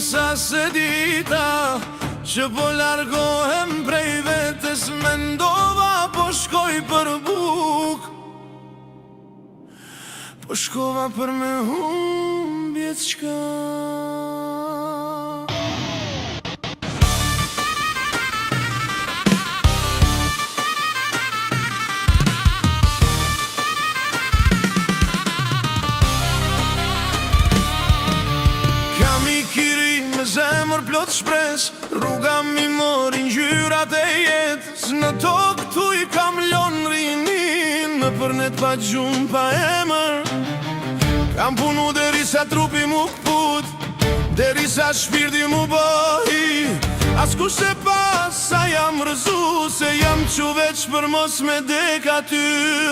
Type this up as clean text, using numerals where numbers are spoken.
sa se dita që po largohem prej vetes, mendova po shkoj për buk, po shkova për me humbje çka. Zemër plot shpres, rruga mi mori ngjyrat e jetës. Në tokë tu i kam lon rinin, në përnet pa gjumë pa emër. Kam punu derisa trupi mu kput, derisa shpirti mu bëhi. Askush se pas sa jam rëzu, se jam qu veç për mos me dek aty.